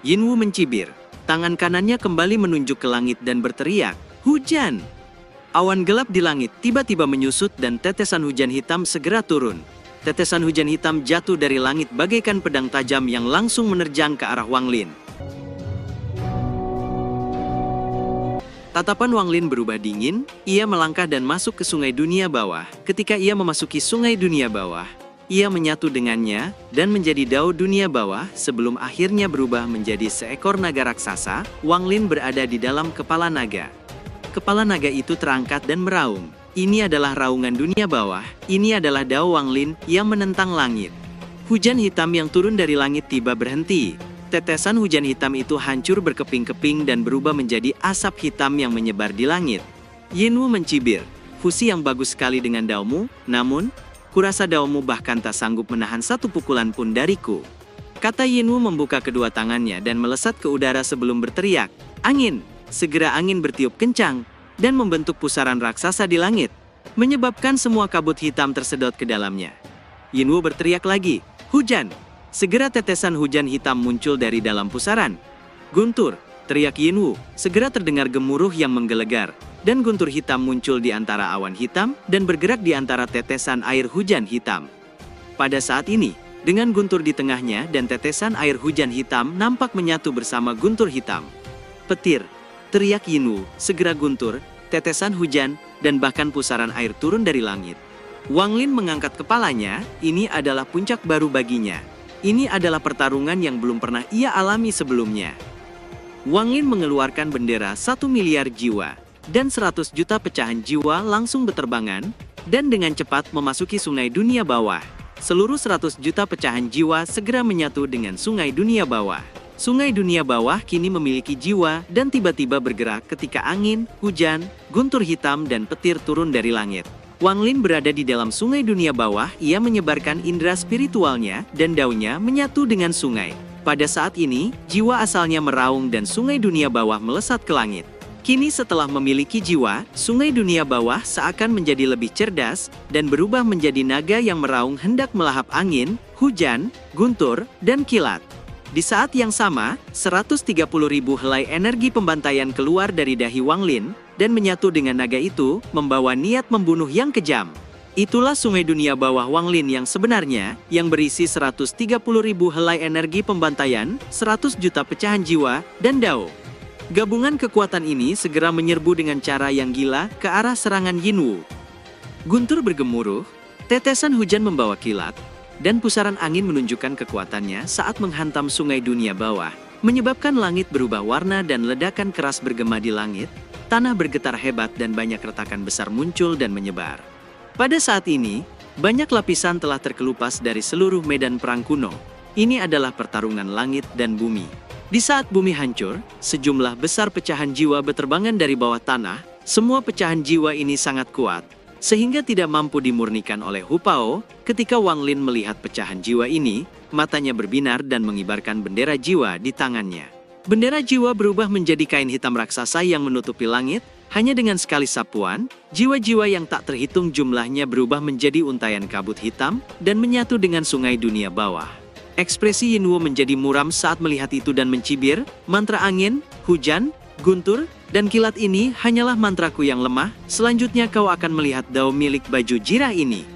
Yinwu mencibir. Tangan kanannya kembali menunjuk ke langit dan berteriak, "Hujan!" Awan gelap di langit tiba-tiba menyusut dan tetesan hujan hitam segera turun. Tetesan hujan hitam jatuh dari langit bagaikan pedang tajam yang langsung menerjang ke arah Wang Lin. Tatapan Wang Lin berubah dingin, ia melangkah dan masuk ke sungai dunia bawah. Ketika ia memasuki sungai dunia bawah, ia menyatu dengannya dan menjadi Dao dunia bawah sebelum akhirnya berubah menjadi seekor naga raksasa. Wang Lin berada di dalam kepala naga. Kepala naga itu terangkat dan meraung. Ini adalah raungan dunia bawah, ini adalah Dao Wang Lin yang menentang langit. Hujan hitam yang turun dari langit tiba berhenti. Tetesan hujan hitam itu hancur berkeping-keping dan berubah menjadi asap hitam yang menyebar di langit. Yinwu mencibir, "Fusi yang bagus sekali dengan Daomu, namun, kurasa Daomu bahkan tak sanggup menahan satu pukulan pun dariku." Kata Yinwu membuka kedua tangannya dan melesat ke udara sebelum berteriak, "Angin!" Segera angin bertiup kencang dan membentuk pusaran raksasa di langit, menyebabkan semua kabut hitam tersedot ke dalamnya. Yinwu berteriak lagi, "Hujan!" Segera tetesan hujan hitam muncul dari dalam pusaran. "Guntur!" teriak Yinwu. Segera terdengar gemuruh yang menggelegar, dan guntur hitam muncul di antara awan hitam dan bergerak di antara tetesan air hujan hitam. Pada saat ini, dengan guntur di tengahnya dan tetesan air hujan hitam nampak menyatu bersama guntur hitam. "Petir!" teriak Yinwu. Segera guntur, tetesan hujan, dan bahkan pusaran air turun dari langit. Wang Lin mengangkat kepalanya, ini adalah puncak baru baginya. Ini adalah pertarungan yang belum pernah ia alami sebelumnya. Wang Lin mengeluarkan bendera 1 miliar jiwa, dan 100 juta pecahan jiwa langsung berterbangan, dan dengan cepat memasuki sungai dunia bawah. Seluruh 100 juta pecahan jiwa segera menyatu dengan sungai dunia bawah. Sungai dunia bawah kini memiliki jiwa dan tiba-tiba bergerak ketika angin, hujan, guntur hitam dan petir turun dari langit. Wang Lin berada di dalam sungai dunia bawah, ia menyebarkan indera spiritualnya dan daunnya menyatu dengan sungai. Pada saat ini, jiwa asalnya meraung dan sungai dunia bawah melesat ke langit. Kini setelah memiliki jiwa, sungai dunia bawah seakan menjadi lebih cerdas dan berubah menjadi naga yang meraung hendak melahap angin, hujan, guntur, dan kilat. Di saat yang sama, 130.000 helai energi pembantaian keluar dari dahi Wang Lin dan menyatu dengan naga itu, membawa niat membunuh yang kejam. Itulah sungai dunia bawah Wang Lin yang sebenarnya, yang berisi 130.000 helai energi pembantaian, 100 juta pecahan jiwa, dan Dao. Gabungan kekuatan ini segera menyerbu dengan cara yang gila ke arah serangan Yinwu. Guntur bergemuruh, tetesan hujan membawa kilat, dan pusaran angin menunjukkan kekuatannya saat menghantam sungai dunia bawah, menyebabkan langit berubah warna dan ledakan keras bergema di langit, tanah bergetar hebat dan banyak retakan besar muncul dan menyebar. Pada saat ini, banyak lapisan telah terkelupas dari seluruh medan perang kuno. Ini adalah pertarungan langit dan bumi. Di saat bumi hancur, sejumlah besar pecahan jiwa berterbangan dari bawah tanah. Semua pecahan jiwa ini sangat kuat, sehingga tidak mampu dimurnikan oleh Hu Pao. Ketika Wang Lin melihat pecahan jiwa ini, matanya berbinar dan mengibarkan bendera jiwa di tangannya. Bendera jiwa berubah menjadi kain hitam raksasa yang menutupi langit. Hanya dengan sekali sapuan, jiwa-jiwa yang tak terhitung jumlahnya berubah menjadi untayan kabut hitam dan menyatu dengan sungai dunia bawah. Ekspresi Yinwu menjadi muram saat melihat itu dan mencibir, "Mantra angin, hujan, guntur, dan kilat ini hanyalah mantraku yang lemah. Selanjutnya kau akan melihat Dao milik baju jirah ini."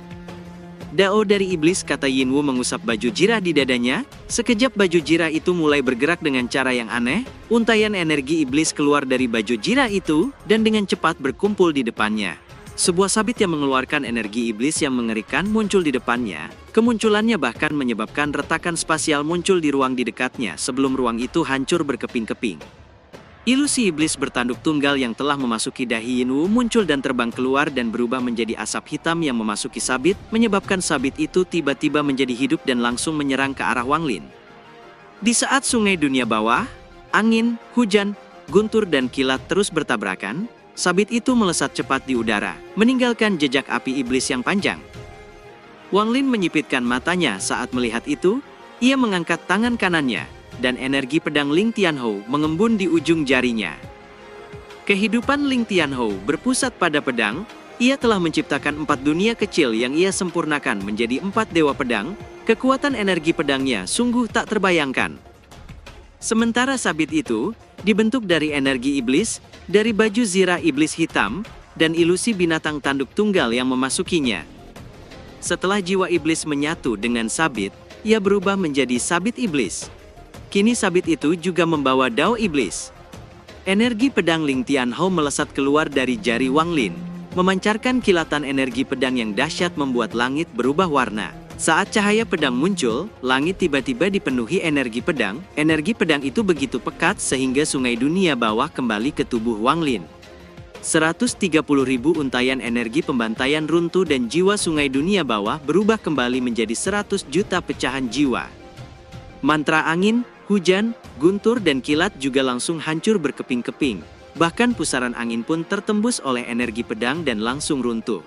"Dao dari iblis," kata Yinwu mengusap baju jirah di dadanya. Sekejap baju jirah itu mulai bergerak dengan cara yang aneh. Untayan energi iblis keluar dari baju jirah itu dan dengan cepat berkumpul di depannya. Sebuah sabit yang mengeluarkan energi iblis yang mengerikan muncul di depannya. Kemunculannya bahkan menyebabkan retakan spasial muncul di ruang di dekatnya sebelum ruang itu hancur berkeping-keping. Ilusi iblis bertanduk tunggal yang telah memasuki dahi Yinwu muncul dan terbang keluar dan berubah menjadi asap hitam yang memasuki sabit, menyebabkan sabit itu tiba-tiba menjadi hidup dan langsung menyerang ke arah Wang Lin. Di saat sungai dunia bawah, angin, hujan, guntur dan kilat terus bertabrakan, sabit itu melesat cepat di udara, meninggalkan jejak api iblis yang panjang. Wang Lin menyipitkan matanya saat melihat itu, ia mengangkat tangan kanannya, dan energi pedang Ling Tianhou mengembun di ujung jarinya. Kehidupan Ling Tianhou berpusat pada pedang, Ia telah menciptakan 4 dunia kecil yang ia sempurnakan menjadi 4 dewa pedang. Kekuatan energi pedangnya sungguh tak terbayangkan. Sementara sabit itu dibentuk dari energi iblis, dari baju zirah iblis hitam, dan ilusi binatang tanduk tunggal yang memasukinya. Setelah jiwa iblis menyatu dengan sabit, ia berubah menjadi sabit iblis. Kini sabit itu juga membawa dao iblis. Energi pedang Ling Tianhou melesat keluar dari jari Wang Lin, memancarkan kilatan energi pedang yang dahsyat membuat langit berubah warna. Saat cahaya pedang muncul, langit tiba-tiba dipenuhi energi pedang. Energi pedang itu begitu pekat sehingga sungai dunia bawah kembali ke tubuh Wang Lin. 130.000 untayan energi pembantaian runtuh dan jiwa sungai dunia bawah berubah kembali menjadi 100 juta pecahan jiwa. Mantra angin, hujan, guntur dan kilat juga langsung hancur berkeping-keping. Bahkan pusaran angin pun tertembus oleh energi pedang dan langsung runtuh.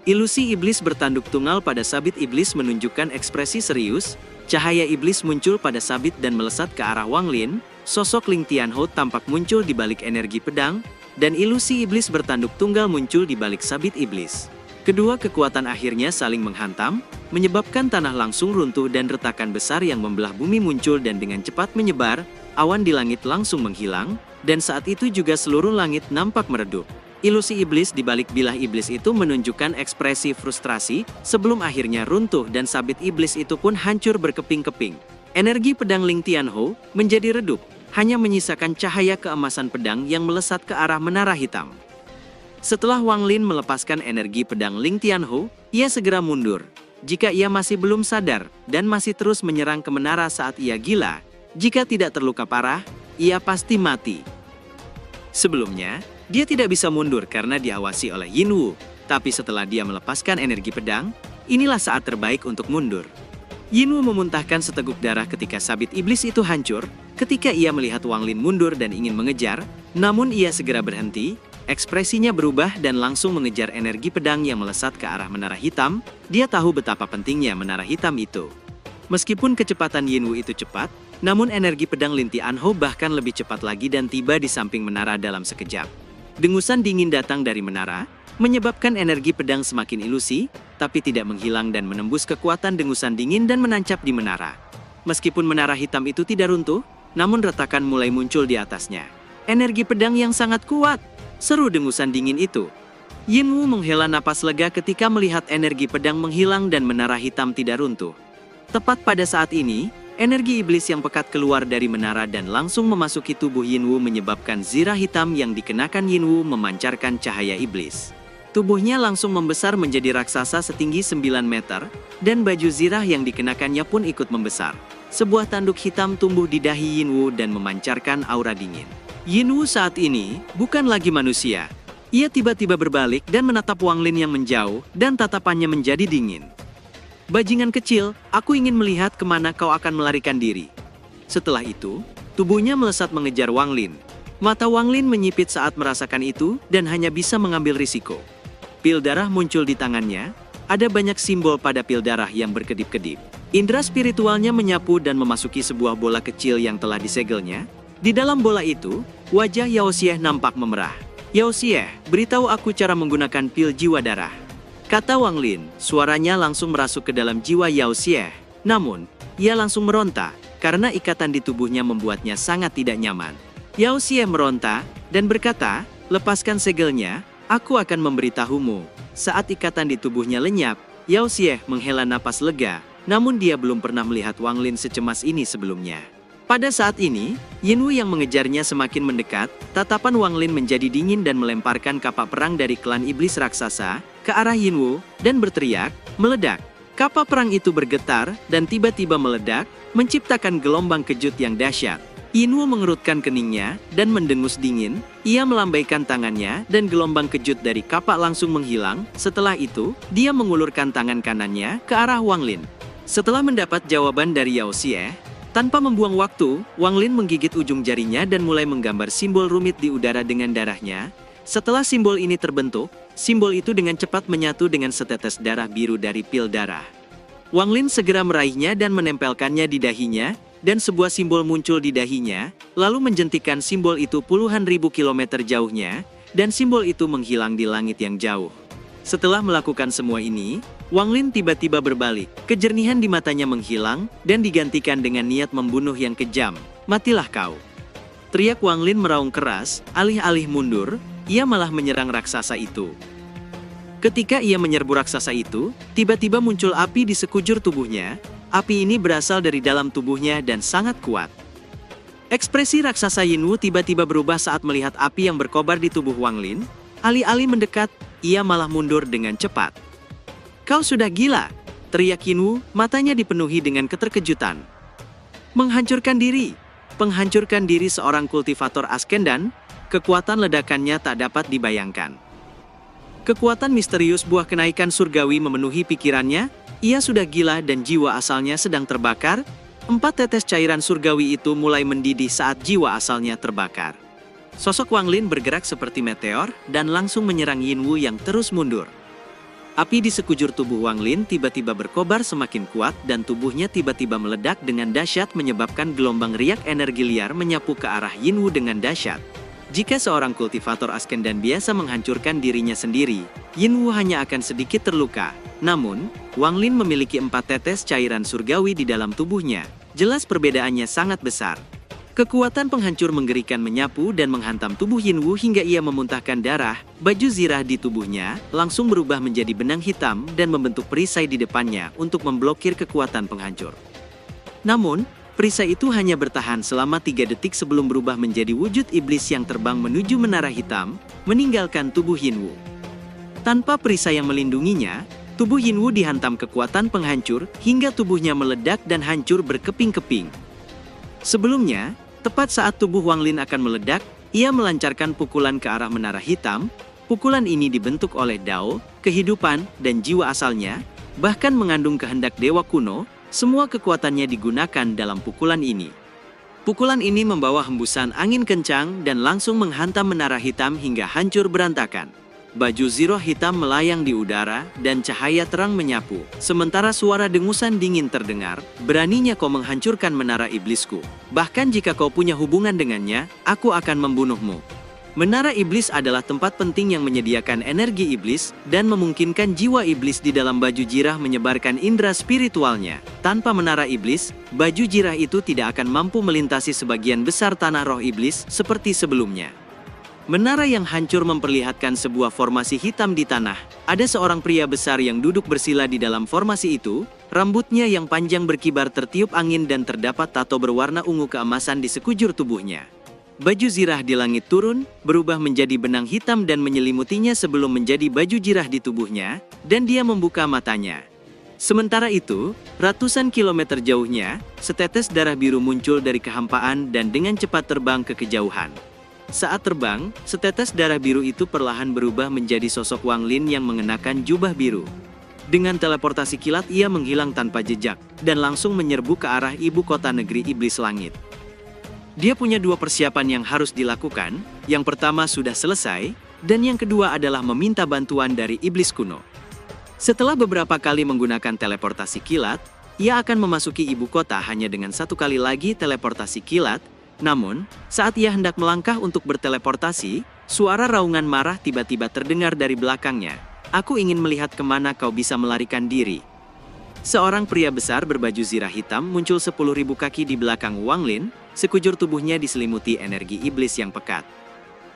Ilusi iblis bertanduk tunggal pada sabit iblis menunjukkan ekspresi serius. Cahaya iblis muncul pada sabit dan melesat ke arah Wang Lin. Sosok Ling Tianhou tampak muncul di balik energi pedang, dan ilusi iblis bertanduk tunggal muncul di balik sabit iblis. Kedua kekuatan akhirnya saling menghantam, menyebabkan tanah langsung runtuh dan retakan besar yang membelah bumi muncul dan dengan cepat menyebar. Awan di langit langsung menghilang, dan saat itu juga seluruh langit nampak meredup. Ilusi iblis di balik bilah iblis itu menunjukkan ekspresi frustrasi sebelum akhirnya runtuh dan sabit iblis itu pun hancur berkeping-keping. Energi pedang Ling Tianhou menjadi redup, hanya menyisakan cahaya keemasan pedang yang melesat ke arah menara hitam. Setelah Wang Lin melepaskan energi pedang Ling Tianhou, ia segera mundur. Jika ia masih belum sadar dan masih terus menyerang ke menara saat ia gila, jika tidak terluka parah, ia pasti mati. Sebelumnya, dia tidak bisa mundur karena diawasi oleh Yin Wu, tapi setelah dia melepaskan energi pedang, inilah saat terbaik untuk mundur. Yin Wu memuntahkan seteguk darah ketika sabit iblis itu hancur, ketika ia melihat Wang Lin mundur dan ingin mengejar, namun ia segera berhenti, ekspresinya berubah dan langsung mengejar energi pedang yang melesat ke arah menara hitam. Dia tahu betapa pentingnya menara hitam itu. Meskipun kecepatan Yin Wu itu cepat, namun energi pedang Ling Tianhou bahkan lebih cepat lagi dan tiba di samping menara dalam sekejap. Dengusan dingin datang dari menara, menyebabkan energi pedang semakin ilusi, tapi tidak menghilang dan menembus kekuatan dengusan dingin dan menancap di menara. Meskipun menara hitam itu tidak runtuh, namun retakan mulai muncul di atasnya. Energi pedang yang sangat kuat, seru dengusan dingin itu. Yin Wu menghela napas lega ketika melihat energi pedang menghilang dan menara hitam tidak runtuh. Tepat pada saat ini, energi iblis yang pekat keluar dari menara dan langsung memasuki tubuh Yin Wu menyebabkan zirah hitam yang dikenakan Yin Wu memancarkan cahaya iblis. Tubuhnya langsung membesar menjadi raksasa setinggi 9 meter, dan baju zirah yang dikenakannya pun ikut membesar. Sebuah tanduk hitam tumbuh di dahi Yin Wu dan memancarkan aura dingin. Yin Wu saat ini bukan lagi manusia. Ia tiba-tiba berbalik dan menatap Wang Lin yang menjauh, dan tatapannya menjadi dingin. Bajingan kecil, aku ingin melihat kemana kau akan melarikan diri. Setelah itu, tubuhnya melesat mengejar Wang Lin. Mata Wang Lin menyipit saat merasakan itu dan hanya bisa mengambil risiko. Pil darah muncul di tangannya, ada banyak simbol pada pil darah yang berkedip-kedip. Indra spiritualnya menyapu dan memasuki sebuah bola kecil yang telah disegelnya. Di dalam bola itu, wajah Yao Xie nampak memerah. Yao Xie, beritahu aku cara menggunakan pil jiwa darah, kata Wang Lin. Suaranya langsung merasuk ke dalam jiwa Yao Xie. Namun, ia langsung meronta, karena ikatan di tubuhnya membuatnya sangat tidak nyaman. Yao Xie meronta, dan berkata, lepaskan segelnya, aku akan memberitahumu. Saat ikatan di tubuhnya lenyap, Yao Xie menghela napas lega, namun dia belum pernah melihat Wang Lin secemas ini sebelumnya. Pada saat ini, Yin Wu yang mengejarnya semakin mendekat, tatapan Wang Lin menjadi dingin dan melemparkan kapak perang dari klan iblis raksasa ke arah Yin Wu, dan berteriak, meledak. Kapak perang itu bergetar, dan tiba-tiba meledak, menciptakan gelombang kejut yang dahsyat. Yin Wu mengerutkan keningnya, dan mendengus dingin, ia melambaikan tangannya, dan gelombang kejut dari kapak langsung menghilang. Setelah itu, dia mengulurkan tangan kanannya ke arah Wang Lin. Setelah mendapat jawaban dari Yao Xie, tanpa membuang waktu, Wang Lin menggigit ujung jarinya dan mulai menggambar simbol rumit di udara dengan darahnya. Setelah simbol ini terbentuk, simbol itu dengan cepat menyatu dengan setetes darah biru dari pil darah. Wang Lin segera meraihnya dan menempelkannya di dahinya, dan sebuah simbol muncul di dahinya, lalu menjentikan simbol itu puluhan ribu kilometer jauhnya, dan simbol itu menghilang di langit yang jauh. Setelah melakukan semua ini, Wang Lin tiba-tiba berbalik. Kejernihan di matanya menghilang dan digantikan dengan niat membunuh yang kejam. Matilah kau! Teriak Wang Lin meraung keras, alih-alih mundur, ia malah menyerang raksasa itu. Ketika ia menyerbu raksasa itu, tiba-tiba muncul api di sekujur tubuhnya. Api ini berasal dari dalam tubuhnya dan sangat kuat. Ekspresi raksasa Yin Wu tiba-tiba berubah saat melihat api yang berkobar di tubuh Wang Lin. Alih-alih mendekat, ia malah mundur dengan cepat. Kau sudah gila! Teriak Yin Wu, matanya dipenuhi dengan keterkejutan. Menghancurkan diri! Penghancurkan diri seorang kultivator Ascendan, kekuatan ledakannya tak dapat dibayangkan. Kekuatan misterius buah kenaikan surgawi memenuhi pikirannya, ia sudah gila dan jiwa asalnya sedang terbakar. 4 tetes cairan surgawi itu mulai mendidih saat jiwa asalnya terbakar. Sosok Wang Lin bergerak seperti meteor dan langsung menyerang Yin Wu yang terus mundur. Api di sekujur tubuh Wang Lin tiba-tiba berkobar semakin kuat dan tubuhnya tiba-tiba meledak dengan dahsyat menyebabkan gelombang riak energi liar menyapu ke arah Yin Wu dengan dahsyat. Jika seorang kultivator Ascendan biasa menghancurkan dirinya sendiri, Yin Wu hanya akan sedikit terluka. Namun, Wang Lin memiliki 4 tetes cairan surgawi di dalam tubuhnya. Jelas perbedaannya sangat besar. Kekuatan penghancur mengerikan menyapu dan menghantam tubuh Yin Wu hingga ia memuntahkan darah. Baju zirah di tubuhnya langsung berubah menjadi benang hitam dan membentuk perisai di depannya untuk memblokir kekuatan penghancur. Namun, perisai itu hanya bertahan selama 3 detik sebelum berubah menjadi wujud iblis yang terbang menuju menara hitam, meninggalkan tubuh Yin Wu. Tanpa perisai yang melindunginya, tubuh Yin Wu dihantam kekuatan penghancur hingga tubuhnya meledak dan hancur berkeping-keping. Sebelumnya, tepat saat tubuh Wang Lin akan meledak, ia melancarkan pukulan ke arah menara hitam. Pukulan ini dibentuk oleh Dao, kehidupan, dan jiwa asalnya, bahkan mengandung kehendak dewa kuno. Semua kekuatannya digunakan dalam pukulan ini. Pukulan ini membawa hembusan angin kencang dan langsung menghantam menara hitam hingga hancur berantakan. Baju zirah hitam melayang di udara dan cahaya terang menyapu. Sementara suara dengusan dingin terdengar, beraninya kau menghancurkan menara iblisku. Bahkan jika kau punya hubungan dengannya, aku akan membunuhmu. Menara iblis adalah tempat penting yang menyediakan energi iblis dan memungkinkan jiwa iblis di dalam baju jirah menyebarkan indera spiritualnya. Tanpa menara iblis, baju jirah itu tidak akan mampu melintasi sebagian besar tanah roh iblis seperti sebelumnya. Menara yang hancur memperlihatkan sebuah formasi hitam di tanah. Ada seorang pria besar yang duduk bersila di dalam formasi itu. Rambutnya yang panjang berkibar tertiup angin dan terdapat tato berwarna ungu keemasan di sekujur tubuhnya. Baju zirah di langit turun, berubah menjadi benang hitam dan menyelimutinya sebelum menjadi baju jirah di tubuhnya, dan dia membuka matanya. Sementara itu, ratusan kilometer jauhnya, setetes darah biru muncul dari kehampaan dan dengan cepat terbang ke kejauhan. Saat terbang, setetes darah biru itu perlahan berubah menjadi sosok Wang Lin yang mengenakan jubah biru. Dengan teleportasi kilat ia menghilang tanpa jejak, dan langsung menyerbu ke arah ibu kota negeri iblis langit. Dia punya 2 persiapan yang harus dilakukan, yang pertama sudah selesai, dan yang kedua adalah meminta bantuan dari iblis kuno. Setelah beberapa kali menggunakan teleportasi kilat, ia akan memasuki ibu kota hanya dengan 1 kali lagi teleportasi kilat. Namun, saat ia hendak melangkah untuk berteleportasi, suara raungan marah tiba-tiba terdengar dari belakangnya. Aku ingin melihat kemana kau bisa melarikan diri. Seorang pria besar berbaju zirah hitam muncul 10.000 kaki di belakang Wang Lin. Sekujur tubuhnya diselimuti energi iblis yang pekat.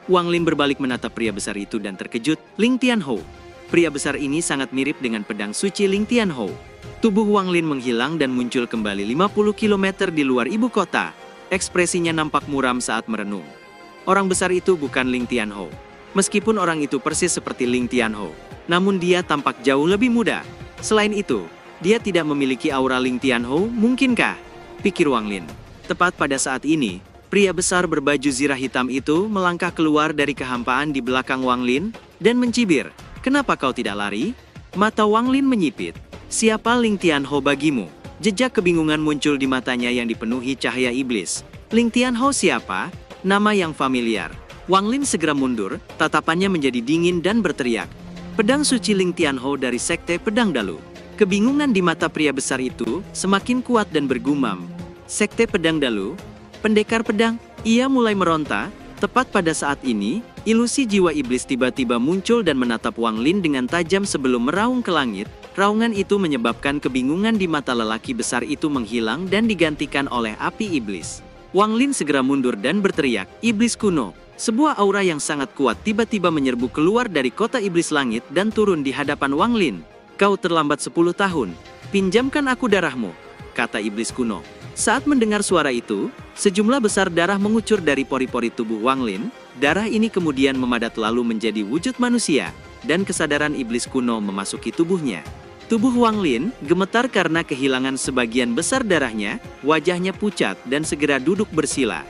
Wang Lin berbalik menatap pria besar itu dan terkejut. Ling Tianhou. Pria besar ini sangat mirip dengan pedang suci Ling Tianhou. Tubuh Wang Lin menghilang dan muncul kembali 50 km di luar ibu kota. Ekspresinya nampak muram saat merenung. Orang besar itu bukan Ling Tianhou. Meskipun orang itu persis seperti Ling Tianhou, namun dia tampak jauh lebih muda. Selain itu, dia tidak memiliki aura Ling Tianhou, mungkinkah? Pikir Wang Lin. Tepat pada saat ini, pria besar berbaju zirah hitam itu melangkah keluar dari kehampaan di belakang Wang Lin dan mencibir. Kenapa kau tidak lari? Mata Wang Lin menyipit. Siapa Ling Tianhou bagimu? Jejak kebingungan muncul di matanya yang dipenuhi cahaya iblis. Ling Tianhou siapa? Nama yang familiar. Wang Lin segera mundur, tatapannya menjadi dingin dan berteriak. Pedang suci Ling Tianhou dari Sekte Pedang Dalu. Kebingungan di mata pria besar itu semakin kuat dan bergumam. Sekte Pedang Dalu? Pendekar pedang? Ia mulai meronta. Tepat pada saat ini, ilusi jiwa iblis tiba-tiba muncul dan menatap Wang Lin dengan tajam sebelum meraung ke langit. Raungan itu menyebabkan kebingungan di mata lelaki besar itu menghilang dan digantikan oleh api iblis. Wang Lin segera mundur dan berteriak, "Iblis kuno!" Sebuah aura yang sangat kuat tiba-tiba menyerbu keluar dari kota iblis langit dan turun di hadapan Wang Lin. "Kau terlambat 10 tahun. Pinjamkan aku darahmu," kata iblis kuno. Saat mendengar suara itu, sejumlah besar darah mengucur dari pori-pori tubuh Wang Lin. Darah ini kemudian memadat lalu menjadi wujud manusia, dan kesadaran iblis kuno memasuki tubuhnya. Tubuh Wang Lin gemetar karena kehilangan sebagian besar darahnya, wajahnya pucat dan segera duduk bersila.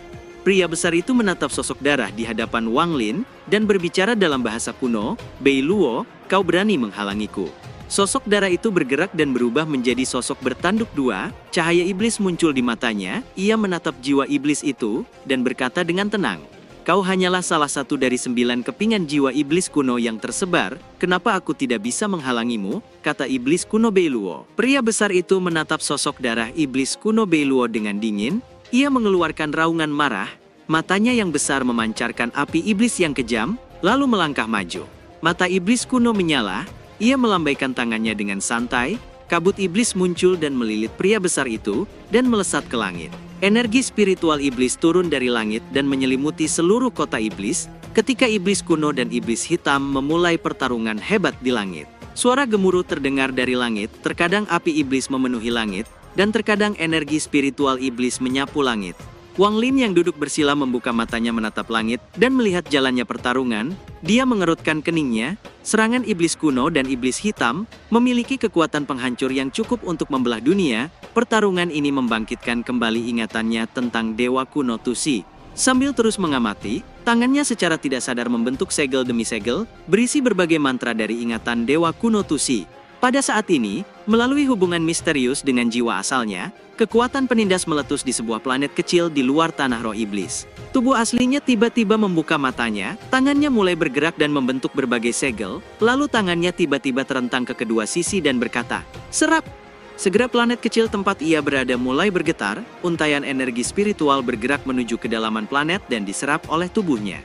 Pria besar itu menatap sosok darah di hadapan Wang Lin dan berbicara dalam bahasa kuno, "Bei Luo, kau berani menghalangiku." Sosok darah itu bergerak dan berubah menjadi sosok bertanduk dua, cahaya iblis muncul di matanya, ia menatap jiwa iblis itu, dan berkata dengan tenang, "Kau hanyalah salah satu dari 9 kepingan jiwa iblis kuno yang tersebar, kenapa aku tidak bisa menghalangimu?" kata iblis kuno Bei Luo. Pria besar itu menatap sosok darah iblis kuno Bei Luo dengan dingin, ia mengeluarkan raungan marah, matanya yang besar memancarkan api iblis yang kejam, lalu melangkah maju. Mata iblis kuno menyala, ia melambaikan tangannya dengan santai, kabut iblis muncul dan melilit pria besar itu, dan melesat ke langit. Energi spiritual iblis turun dari langit dan menyelimuti seluruh kota iblis, ketika iblis kuno dan iblis hitam memulai pertarungan hebat di langit. Suara gemuruh terdengar dari langit, terkadang api iblis memenuhi langit, dan terkadang energi spiritual iblis menyapu langit. Wang Lin yang duduk bersila membuka matanya menatap langit dan melihat jalannya pertarungan. Dia mengerutkan keningnya. Serangan iblis kuno dan iblis hitam memiliki kekuatan penghancur yang cukup untuk membelah dunia. Pertarungan ini membangkitkan kembali ingatannya tentang dewa kuno Tusi. Sambil terus mengamati, tangannya secara tidak sadar membentuk segel demi segel, berisi berbagai mantra dari ingatan dewa kuno Tusi. Pada saat ini, melalui hubungan misterius dengan jiwa asalnya, kekuatan penindas meletus di sebuah planet kecil di luar tanah roh iblis. Tubuh aslinya tiba-tiba membuka matanya, tangannya mulai bergerak dan membentuk berbagai segel, lalu tangannya tiba-tiba terentang ke kedua sisi dan berkata, "Serap!" Segera planet kecil tempat ia berada mulai bergetar, untaian energi spiritual bergerak menuju kedalaman planet dan diserap oleh tubuhnya.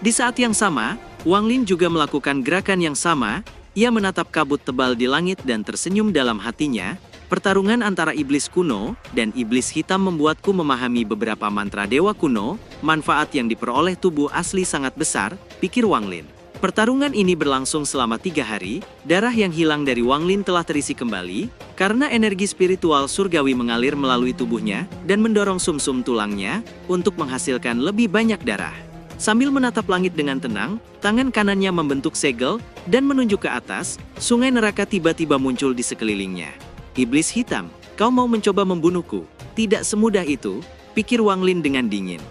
Di saat yang sama, Wang Lin juga melakukan gerakan yang sama. Ia menatap kabut tebal di langit dan tersenyum dalam hatinya. Pertarungan antara iblis kuno dan iblis hitam membuatku memahami beberapa mantra dewa kuno. Manfaat yang diperoleh tubuh asli sangat besar, pikir Wang Lin. Pertarungan ini berlangsung selama 3 hari. Darah yang hilang dari Wang Lin telah terisi kembali, karena energi spiritual surgawi mengalir melalui tubuhnya dan mendorong sumsum tulangnya untuk menghasilkan lebih banyak darah. Sambil menatap langit dengan tenang, tangan kanannya membentuk segel dan menunjuk ke atas. Sungai neraka tiba-tiba muncul di sekelilingnya. "Iblis hitam, kau mau mencoba membunuhku?" "Tidak semudah itu," pikir Wang Lin dengan dingin.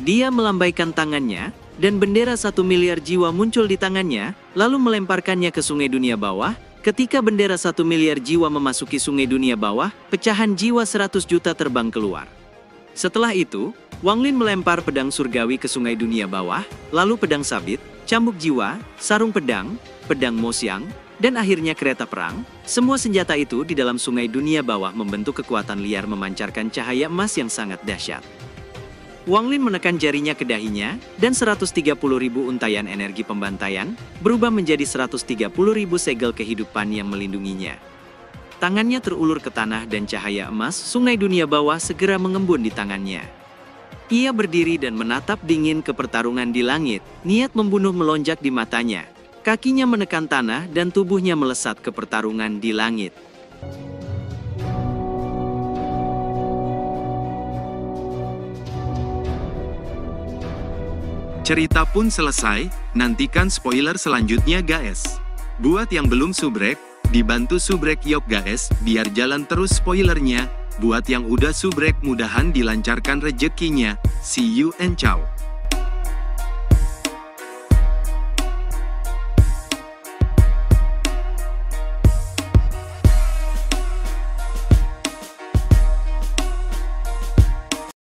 Dia melambaikan tangannya, dan bendera 1 miliar jiwa muncul di tangannya, lalu melemparkannya ke sungai dunia bawah. Ketika bendera 1 miliar jiwa memasuki sungai dunia bawah, pecahan jiwa 100 juta terbang keluar. Setelah itu, Wang Lin melempar pedang surgawi ke sungai dunia bawah, lalu pedang sabit, cambuk jiwa, sarung pedang, pedang mosyang, dan akhirnya kereta perang. Semua senjata itu di dalam sungai dunia bawah membentuk kekuatan liar memancarkan cahaya emas yang sangat dahsyat. Wang Lin menekan jarinya ke dahinya, dan 130.000 untaian energi pembantaian berubah menjadi 130.000 segel kehidupan yang melindunginya. Tangannya terulur ke tanah dan cahaya emas sungai dunia bawah segera mengembun di tangannya. Ia berdiri dan menatap dingin ke pertarungan di langit, niat membunuh melonjak di matanya. Kakinya menekan tanah dan tubuhnya melesat ke pertarungan di langit. Cerita pun selesai, nantikan spoiler selanjutnya guys. Buat yang belum subrek, dibantu subrek yuk guys, biar jalan terus spoilernya. Buat yang udah subrek mudahan dilancarkan rezekinya. See you and ciao.